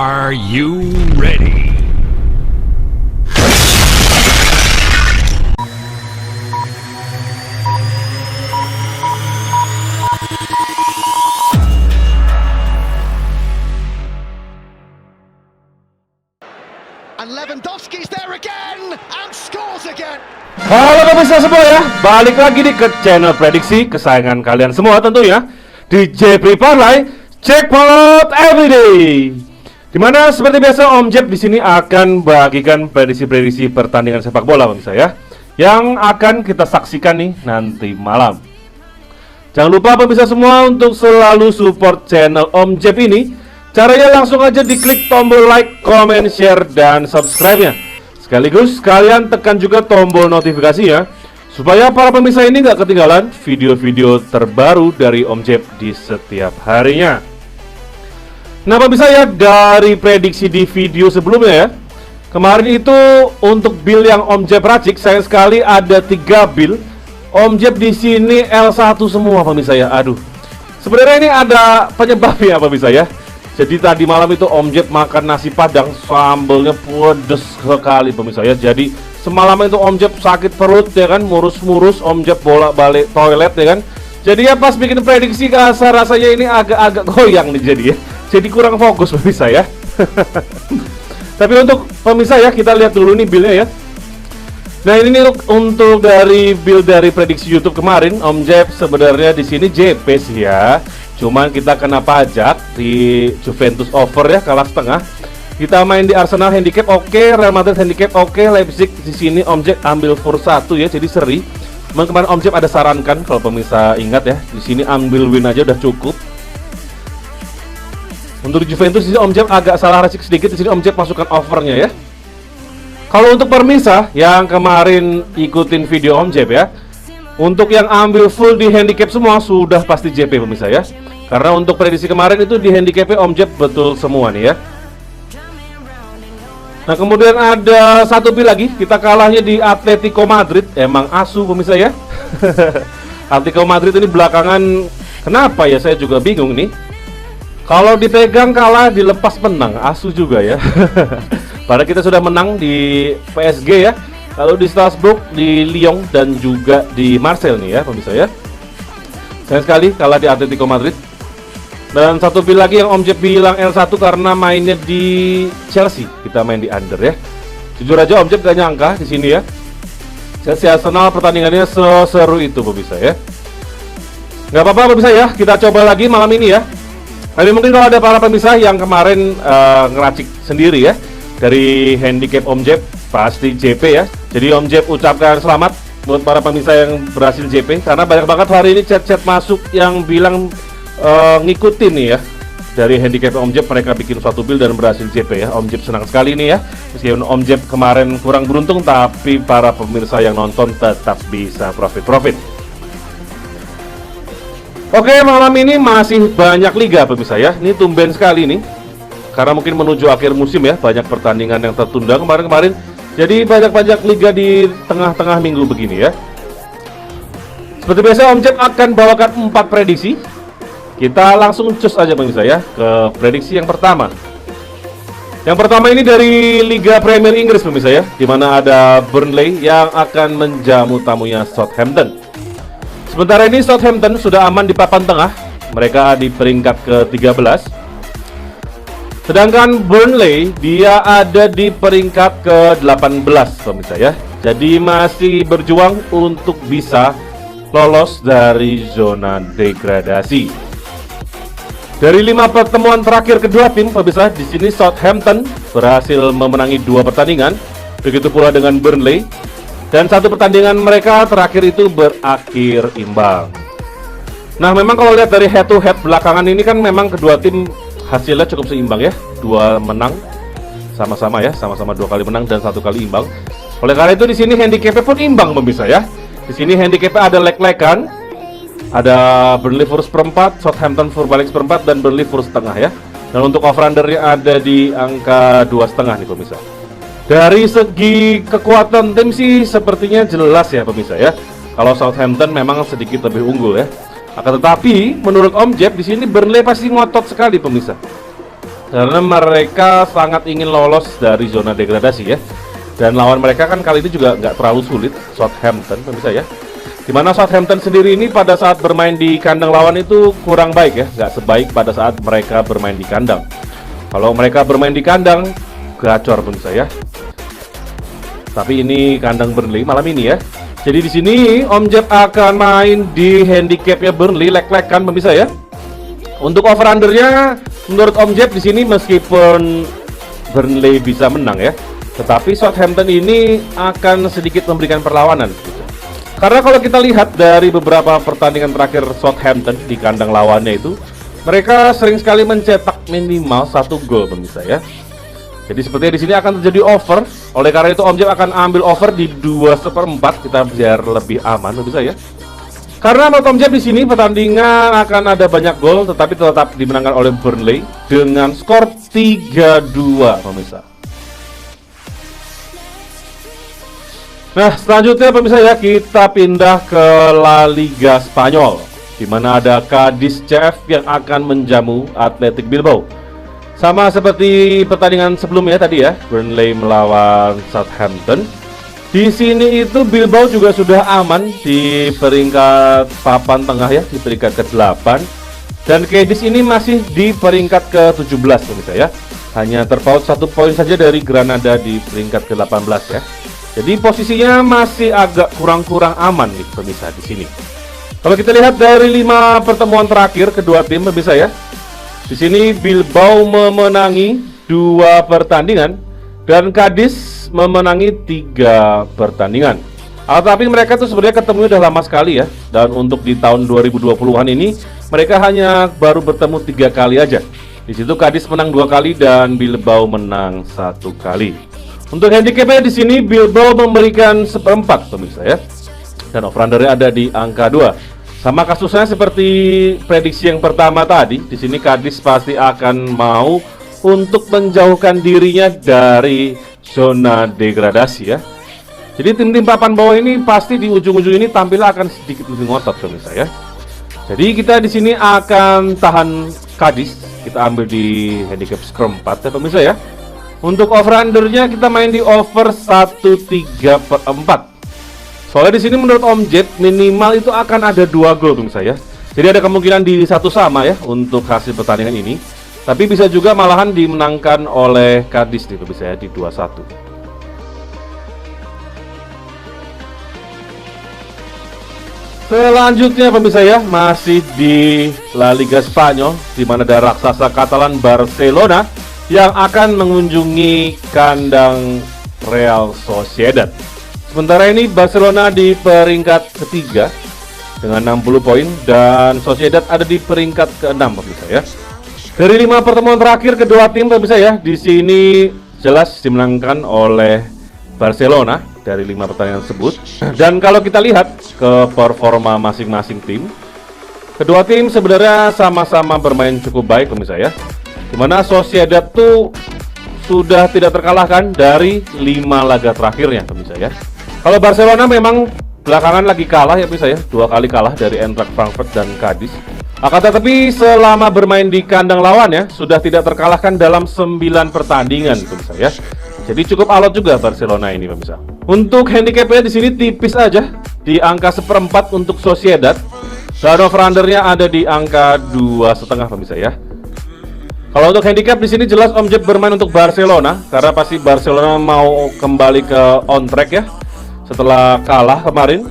Are you ready? And Lewandowski's there again and scores again. Halo pemirsa semua ya, balik lagi nih ke channel prediksi kesayangan kalian semua tentunya di JP Parlay Jackpot Everyday. Dimana seperti biasa Om Jeb di sini akan bagikan prediksi-prediksi pertandingan sepak bola pemirsa ya, yang akan kita saksikan nih nanti malam. Jangan lupa pemirsa semua untuk selalu support channel Om Jeb ini. Caranya langsung aja diklik tombol like, comment, share, dan subscribe-nya. Sekaligus kalian tekan juga tombol notifikasinya supaya para pemirsa ini nggak ketinggalan video-video terbaru dari Om Jeb di setiap harinya. Nah pemirsa ya, dari prediksi di video sebelumnya ya, kemarin itu untuk build yang Om Jeb racik, sayang sekali ada 3 build Om Jeb di sini L1 semua pemirsa ya. Aduh, sebenarnya ini ada penyebabnya pemirsa ya. Jadi tadi malam itu Om Jeb makan nasi padang, sambelnya pedes sekali pemirsa ya. Jadi semalam itu Om Jeb sakit perut ya kan, murus-murus, Om Jeb bolak-balik toilet ya kan. Jadi ya pas bikin prediksi rasanya ini agak-agak goyang nih jadi ya. Jadi kurang fokus pemirsa ya. Tapi untuk pemirsa ya, kita lihat dulu nih build-nya ya. Nah ini nih untuk dari build dari prediksi YouTube kemarin, Om Jeb sebenarnya di sini JP sih ya. Cuman kita kena pajak di Juventus over ya, kalah setengah. Kita main di Arsenal handicap oke, Real Madrid handicap oke, Leipzig di sini Om Jeb ambil for 1 ya, jadi seri. Kemarin Om Jeb ada sarankan kalau pemirsa ingat ya, di sini ambil win aja udah cukup. Untuk di Juventus di sini Om Jeb agak salah racik sedikit, di sini Om Jeb masukkan overnya ya. Kalau untuk pemirsa yang kemarin ikutin video Om Jeb ya, untuk yang ambil full di handicap semua sudah pasti JP pemirsa ya. Karena untuk prediksi kemarin itu di handicapnya Om Jeb betul semua nih ya. Nah kemudian ada satu build lagi, kita kalahnya di Atletico Madrid. Emang asu pemirsa ya. Atletico Madrid ini belakangan kenapa ya, saya juga bingung nih. Kalau dipegang kalah, dilepas menang, asu juga ya. Padahal kita sudah menang di PSG ya, lalu di Strasbourg, di Lyon, dan juga di Marseille nih ya pemirsa ya. Sayang sekali kalah di Atletico Madrid. Dan satu build lagi yang Om Jeb bilang L1 karena mainnya di Chelsea, kita main di under ya. Jujur aja Om Jeb gak nyangka di sini ya, Chelsea Arsenal pertandingannya seseru itu pemirsa ya. Gak apa-apa pemirsa ya, kita coba lagi malam ini ya. Tapi mungkin kalau ada para pemirsa yang kemarin ngeracik sendiri ya dari handicap Om Jeb, pasti JP ya. Jadi Om Jeb ucapkan selamat buat para pemirsa yang berhasil JP, karena banyak banget hari ini chat-chat masuk yang bilang ngikutin nih ya dari handicap Om Jeb, mereka bikin suatu build dan berhasil JP ya. Om Jeb senang sekali nih ya, meskipun Om Jeb kemarin kurang beruntung, tapi para pemirsa yang nonton tetap bisa profit. Oke, malam ini masih banyak liga pemirsa ya. Ini tumben sekali nih, karena mungkin menuju akhir musim ya, banyak pertandingan yang tertunda kemarin. Jadi banyak liga di tengah-tengah minggu begini ya. Seperti biasa Om Jeb akan bawakan 4 prediksi. Kita langsung cus aja pemirsa ya ke prediksi yang pertama. Yang pertama ini dari Liga Premier Inggris pemirsa ya, dimana ada Burnley yang akan menjamu tamunya Southampton. Sementara ini Southampton sudah aman di papan tengah, mereka di peringkat ke-13. Sedangkan Burnley dia ada di peringkat ke-18 pemirsa ya. Jadi masih berjuang untuk bisa lolos dari zona degradasi. Dari 5 pertemuan terakhir kedua tim pemirsa, di sini Southampton berhasil memenangi 2 pertandingan, begitu pula dengan Burnley. Dan 1 pertandingan mereka terakhir itu berakhir imbang. Nah memang kalau lihat dari head to head belakangan ini kan memang kedua tim hasilnya cukup seimbang ya, 2 menang sama-sama ya, sama-sama 2 kali menang dan 1 kali imbang. Oleh karena itu di sini handicapnya pun imbang pemirsa ya. Di sini handicapnya ada leg-legan, ada Burnley for seperempat, Southampton for balik seperempat, dan Burnley for setengah ya. Dan untuk over-undernya ada di angka 2,5 nih pemirsa. Dari segi kekuatan tim sih sepertinya jelas ya pemirsa ya. Kalau Southampton memang sedikit lebih unggul ya. Akan tetapi menurut Om Jeb di sini Burnley pasti ngotot sekali pemirsa. karena mereka sangat ingin lolos dari zona degradasi ya. Dan lawan mereka kan kali ini juga nggak terlalu sulit, Southampton pemirsa ya. Dimana Southampton sendiri ini pada saat bermain di kandang lawan itu kurang baik ya, nggak sebaik pada saat mereka bermain di kandang. Kalau mereka bermain di kandang, gacor pemirsa ya. Tapi ini kandang Burnley malam ini ya. Jadi di sini Om Jeb akan main di handicapnya Burnley, leg-legan pemirsa ya. Untuk over undernya, menurut Om Jeb di sini meskipun Burnley bisa menang ya, tetapi Southampton ini akan sedikit memberikan perlawanan. Karena kalau kita lihat dari beberapa pertandingan terakhir Southampton di kandang lawannya itu, mereka sering sekali mencetak minimal 1 gol pemirsa ya. Jadi sepertinya di sini akan terjadi over. Oleh karena itu Om Jeb akan ambil over di 2/4 kita biar lebih aman pemirsa ya. Karena menurut Om Jeb di sini pertandingan akan ada banyak gol, tetapi tetap dimenangkan oleh Burnley dengan skor 3-2 pemirsa. Nah, selanjutnya pemirsa ya, kita pindah ke La Liga Spanyol, di mana ada Cadiz CF yang akan menjamu Athletic Bilbao. Sama seperti pertandingan sebelumnya tadi ya, Burnley melawan Southampton. Di sini itu Bilbao juga sudah aman di peringkat papan tengah ya, di peringkat ke-8. Dan Cadiz ini masih di peringkat ke-17 pemirsa ya. Hanya terpaut 1 poin saja dari Granada di peringkat ke-18 ya. Jadi posisinya masih agak kurang aman nih pemirsa di sini. Kalau kita lihat dari 5 pertemuan terakhir kedua tim pemirsa ya. Di sini Bilbao memenangi 2 pertandingan dan Cadiz memenangi 3 pertandingan. Tapi mereka tuh sebenarnya ketemu udah lama sekali ya. Dan untuk di tahun 2020-an ini mereka hanya baru bertemu 3 kali aja. Di situ Cadiz menang 2 kali dan Bilbao menang 1 kali. Untuk handicapnya di sini Bilbao memberikan 1/4 pemirsa ya. Dan over-undernya ada di angka 2. Sama kasusnya seperti prediksi yang pertama tadi. Di sini Cadiz pasti akan mau untuk menjauhkan dirinya dari zona degradasi ya. Jadi tim-tim papan bawah ini pasti di ujung-ujung ini tampil akan sedikit lebih ngotot pemirsa ya. Jadi kita di sini akan tahan Cadiz. Kita ambil di handicap skor 4 ya pemirsa ya. Untuk over-undernya kita main di over 1/3/4. Soalnya di sini menurut Om Jeb minimal itu akan ada 2 gol pemirsa ya. Jadi ada kemungkinan di 1 sama ya untuk hasil pertandingan ini. Tapi bisa juga malahan dimenangkan oleh Cadiz nih pemirsa ya di 2-1. Selanjutnya pemirsa ya, masih di La Liga Spanyol, di mana ada raksasa Katalan Barcelona yang akan mengunjungi kandang Real Sociedad. Sementara ini Barcelona di peringkat ketiga dengan 60 poin dan Sociedad ada di peringkat ke-6 pemirsa ya. Dari 5 pertemuan terakhir kedua tim pemirsa ya, di sini jelas dimenangkan oleh Barcelona dari 5 pertandingan tersebut. Dan kalau kita lihat ke performa masing-masing tim, kedua tim sebenarnya sama-sama bermain cukup baik pemirsa ya. Dimana Sociedad tuh sudah tidak terkalahkan dari 5 laga terakhirnya pemirsa ya. Kalau Barcelona memang belakangan lagi kalah ya pemirsa ya, 2 kali kalah dari Eintracht Frankfurt dan Cadiz. Akan tetapi selama bermain di kandang lawan ya, sudah tidak terkalahkan dalam 9 pertandingan pemirsa ya. Jadi cukup alot juga Barcelona ini pemirsa. Untuk handicapnya di sini tipis aja di angka 1/4 untuk Sociedad. Dan over-undernya ada di angka 2,5 pemirsa ya. Kalau untuk handicap di sini jelas Om Jeb bermain untuk Barcelona karena pasti Barcelona mau kembali ke on track ya setelah kalah kemarin.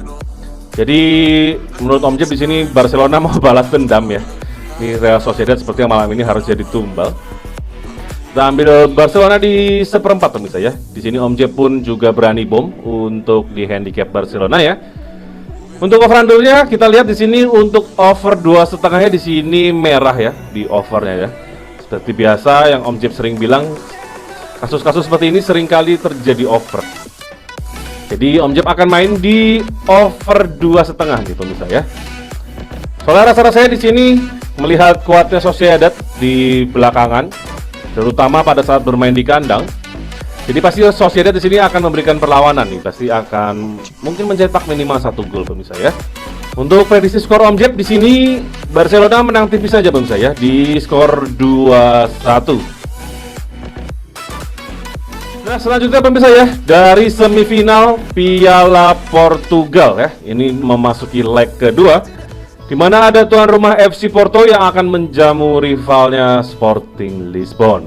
Jadi menurut Om Jeb di sini Barcelona mau balas dendam ya. Ini Real Sociedad sepertinya malam ini harus jadi tumbal. Kita ambil Barcelona di 1/4 pemirsa ya. Di sini Om Jeb pun juga berani bom untuk di handicap Barcelona ya. Untuk over-undernya kita lihat di sini untuk over 2,5-nya di sini merah ya di overnya ya. Seperti biasa yang Om Jeb sering bilang, kasus-kasus seperti ini seringkali terjadi over. Jadi Om Jeb akan main di over 2,5 nih pemirsa ya. Soalnya rasa-rasanya di sini melihat kuatnya Sociedad di belakangan, terutama pada saat bermain di kandang. Jadi pasti Sociedad di sini akan memberikan perlawanan nih, pasti akan mungkin mencetak minimal 1 gol pemirsa ya. Untuk prediksi skor Om Jeb di sini Barcelona menang tipis saja pemirsa ya di skor 2-1. Nah, selanjutnya pemirsa ya, dari semifinal Piala Portugal ya, ini memasuki leg kedua, di mana ada tuan rumah FC Porto yang akan menjamu rivalnya Sporting Lisbon.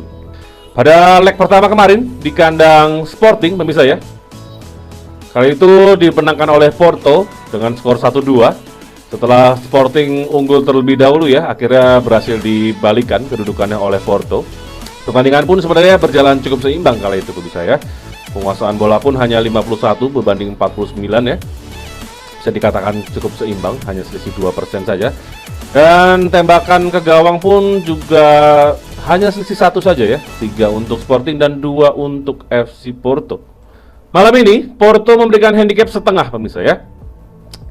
Pada leg pertama kemarin di kandang Sporting pemirsa ya, kali itu dimenangkan oleh Porto dengan skor 1-2. Setelah Sporting unggul terlebih dahulu ya, akhirnya berhasil dibalikan kedudukannya oleh Porto. Pertandingan pun sebenarnya berjalan cukup seimbang kali itu pemirsa ya. Penguasaan bola pun hanya 51 berbanding 49 ya. Bisa dikatakan cukup seimbang, hanya selisih 2% saja. Dan tembakan ke gawang pun juga hanya selisih 1 saja ya. 3 untuk Sporting dan 2 untuk FC Porto. Malam ini Porto memberikan handicap setengah pemirsa ya.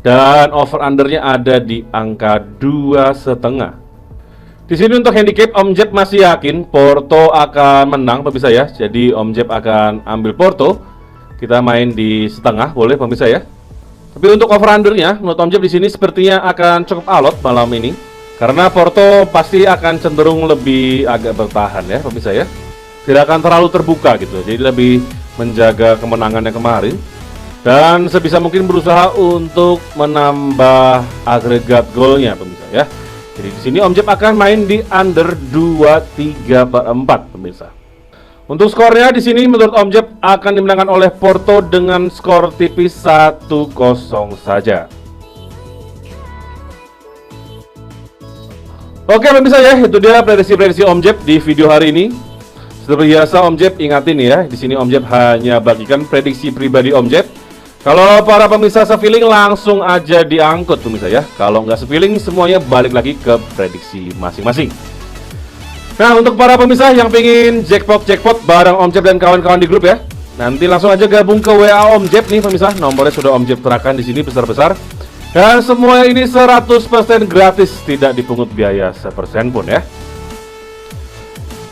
Dan over undernya ada di angka 2,5. Di sini untuk handicap Om Jeb masih yakin Porto akan menang pemirsa ya. Jadi Om Jeb akan ambil Porto. Kita main di setengah, boleh pemirsa ya. Tapi untuk over undernya menurut Om Jeb di sini sepertinya akan cukup alot malam ini. Karena Porto pasti akan cenderung lebih agak bertahan ya pemirsa ya. Tidak akan terlalu terbuka gitu. Jadi lebih menjaga kemenangannya kemarin. Dan sebisa mungkin berusaha untuk menambah agregat golnya pemirsa ya. Jadi di sini Om Jeb akan main di under 2,3/4 pemirsa. Untuk skornya di sini menurut Om Jeb akan dimenangkan oleh Porto dengan skor tipis 1-0 saja. Oke pemirsa ya, itu dia prediksi Om Jeb di video hari ini. Seperti biasa Om Jeb ingatin ya, di sini Om Jeb hanya bagikan prediksi pribadi Om Jeb. Kalau para pemirsa se-feeling langsung aja diangkut pemirsa ya. Kalau nggak se-feeling semuanya balik lagi ke prediksi masing-masing. Nah untuk para pemirsa yang pengen jackpot bareng Om Jeb dan kawan-kawan di grup ya, nanti langsung aja gabung ke WA Om Jeb nih pemirsa. Nomornya sudah Om Jeb terapkan di sini besar-besar. Dan semua ini 100% gratis, tidak dipungut biaya sepersen pun ya.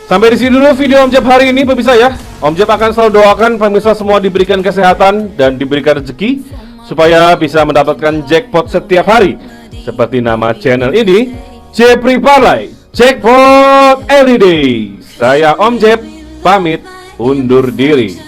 Sampai di sini dulu video Om Jeb hari ini pemirsa ya. Om Jeb akan selalu doakan pemirsa semua diberikan kesehatan dan diberikan rezeki supaya bisa mendapatkan jackpot setiap hari. Seperti nama channel ini, Jepri Parlay, Jackpot Everyday. Saya Om Jeb, pamit undur diri.